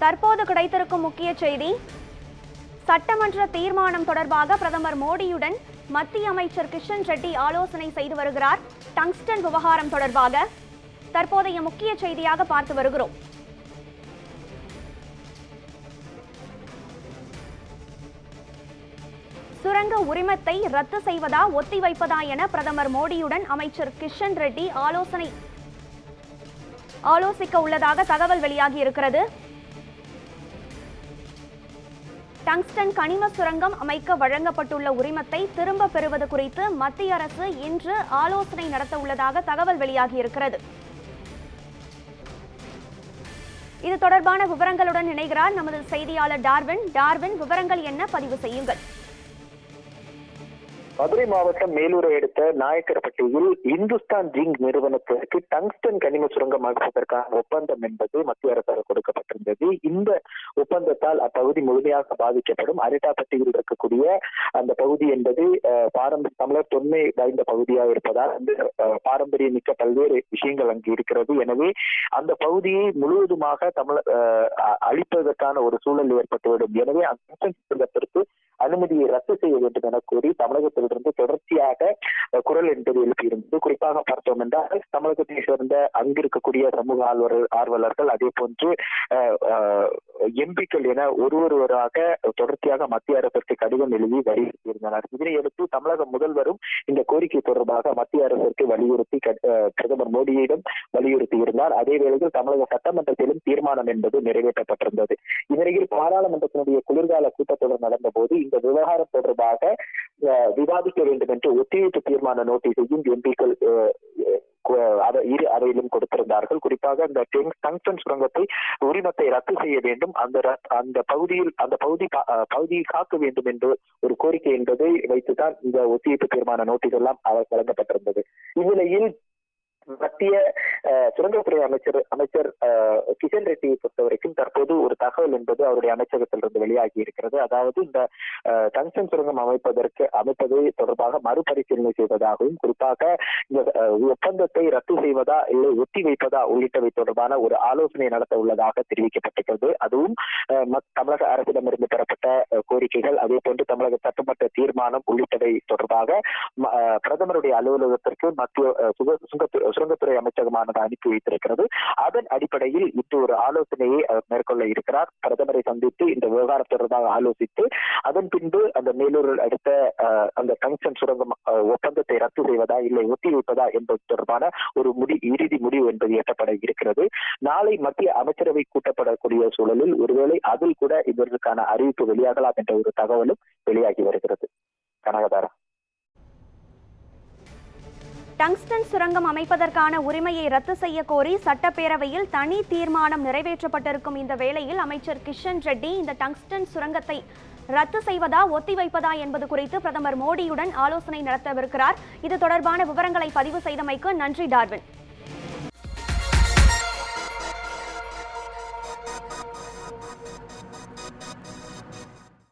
தற்போது கிடைத்திருக்கும் முக்கிய செய்தி, சட்டமன்ற தீர்மானம் தொடர்பாக பிரதமர் மோடியுடன் மத்திய அமைச்சர் கிஷன் ரெட்டி ஆலோசனை செய்து வருகிறார். டங்ஸ்டன் விவகாரம் தொடர்பாக தற்போதைய முக்கிய செய்தியாக பார்த்து வருகிறோம். சுரங்க உரிமத்தை ரத்து செய்வதா ஒத்திவைப்பதா என பிரதமர் மோடியுடன் அமைச்சர் கிஷன் ரெட்டி ஆலோசிக்க உள்ளதாக தகவல் வெளியாகி இருக்கிறது. டங்ஸ்டன் கனிம சுரங்கம் அமைக்க வழங்கப்பட்டுள்ள உரிமத்தை திரும்ப பெறுவது குறித்து மத்திய அரசு இன்று ஆலோசனை நடத்த உள்ளதாக தகவல் வெளியாகி இருக்கிறது. இது தொடர்பான விவரங்களுடன் இணைகிறார் நமது செய்தியாளர் டார்வின். டார்வின், விவரங்கள் என்ன? பதிவு செய்யுங்கள். மதுரை மாவட்டம் மேலூரை அடுத்த நாயக்கர்பட்டியில் இந்துஸ்தான் ஜிங்க் நிறுவனத்திற்கு டங்ஸ்டன் கனிம சுரங்கம் அமைப்பதற்கான ஒப்பந்தம் என்பது மத்திய அரசால் கொடுக்கப்பட்டிருந்தது. இந்த ஒப்பந்தத்தால் அப்பகுதி முழுமையாக பாதிக்கப்படும். அரிட்டாப்பட்டியில் இருக்கக்கூடிய அந்த பகுதி என்பது தமிழர் தொன்மை வாய்ந்த பகுதியாக இருப்பதால் அந்த பாரம்பரிய மிக்க பல்வேறு விஷயங்கள் அங்கு இருக்கிறது. எனவே அந்த பகுதியை முழுவதுமாக தமிழர் அழிப்பதற்கான ஒரு சூழல் ஏற்பட்டுவிடும். எனவே அந்த சுரங்கத்திற்கு அனுமதியை ரத்து செய்ய வேண்டும் என கூறி தமிழகத்திலிருந்து தொடர்ச்சியாக குரல் என்பது எழுப்பியிருந்தது. குறிப்பாக பார்த்தோம் என்றால் தமிழகத்தை சேர்ந்த அங்கிருக்கக்கூடிய சமூக ஆர்வலர்கள், அதே போன்று எம்பிக்கள் என ஒருவராக தொடர்ச்சியாக மத்திய அரசிற்கு கடிதம் எழுதி வலியுறுத்தியிருந்தனர். இதனையடுத்து தமிழக முதல்வரும் இந்த கோரிக்கை தொடர்பாக மத்திய அரசிற்கு வலியுறுத்தி பிரதமர் மோடியிடம் வலியுறுத்தி இருந்தார். அதே வேளையில் தமிழக சட்டமன்றத்திலும் தீர்மானம் என்பது நிறைவேற்றப்பட்டிருந்தது. இந்நிலையில் பாராளுமன்றத்தினுடைய குளிர்கால கூட்டத்தொடர் நடந்த போது இந்த விவகாரம் தொடர்பாக விவாதிக்க வேண்டும் என்று ஒத்திவைப்பு தீர்மான நோட்டீஸையும் எம்பிக்கள் இரு அவையிலும் கொடுத்திருந்தார்கள். குறிப்பாக இந்த டங்ஸ்டன் சுரங்கத்தை உரிமத்தை ரத்து செய்ய வேண்டும், அந்த பகுதியை காக்க வேண்டும் என்று ஒரு கோரிக்கை என்பதை வைத்துதான் இந்த ஒத்திவைப்பு தீர்மான நோட்டீஸ் எல்லாம் வழங்கப்பட்டிருந்தது. இந்நிலையில் மத்திய சுரங்கத்துறை அமைச்சர் கிஷன் ரெட்டியை பொறுத்தவரைக்கும் தற்போது ஒரு தகவல் என்பது அவருடைய அமைச்சகத்திலிருந்து வெளியாகி இருக்கிறது. அதாவது இந்த டங்ஸ்டன் சுரங்கம் அமைப்பது தொடர்பாக மறுபரிசீலனை செய்வதாகவும், குறிப்பாக இந்த ஒப்பந்தத்தை ரத்து செய்வதா இல்லை ஒத்தி வைப்பதா உள்ளிட்டவை தொடர்பான ஒரு ஆலோசனை நடத்த உள்ளதாக தெரிவிக்கப்பட்டிருக்கிறது. அதுவும் தமிழக அரசிடமிருந்து பெறப்பட்ட கோரிக்கைகள், அதே போன்று தமிழக சட்டமன்ற தீர்மானம் உள்ளிட்டவை தொடர்பாக பிரதமருடைய அலுவலகத்திற்கு மத்திய சுரங்கத்துறை அமைச்சகமானது அனுப்பி வைத்திருக்கிறது. அதன் அடிப்படையில் இன்று ஒரு ஆலோசனையை மேற்கொள்ள இருக்கிறார். பிரதமரை சந்தித்து இந்த விவகாரம் தொடர்பாக ஆலோசித்து அதன் பின்பு அந்த மேலூரில் அடுத்த அந்த டங்ஸ்டன் சுரங்கம் ஒப்பந்தத்தை ரத்து செய்வதா இல்லை ஒத்தி வைப்பதா என்பது தொடர்பான ஒரு இறுதி முடிவு என்பது எட்டப்பட இருக்கிறது. நாளை மத்திய அமைச்சரவை கூட்டப்படக்கூடிய சூழலில் ஒருவேளை அதில் கூட இதற்கான அறிவிப்பு வெளியாகலாம் என்ற ஒரு தகவலும் வெளியாகி வருகிறது. கனகதாரா, டங்ஸ்டன் சுரங்கம் அமைப்பதற்கான உரிமையை ரத்து செய்ய கோரி சட்டப்பேரவையில் தனி தீர்மானம் நிறைவேற்றப்பட்டிருக்கும் இந்த வேளையில் அமைச்சர் கிஷன் ரெட்டி இந்த டங்ஸ்டன் சுரங்கத்தை ரத்து செய்வதா ஒத்திவைப்பதா என்பது குறித்து பிரதமர் மோடியுடன் ஆலோசனை நடத்தவிருக்கிறார். இது தொடர்பான விவரங்களை பதிவு செய்தமைக்கு நன்றி டார்வின்.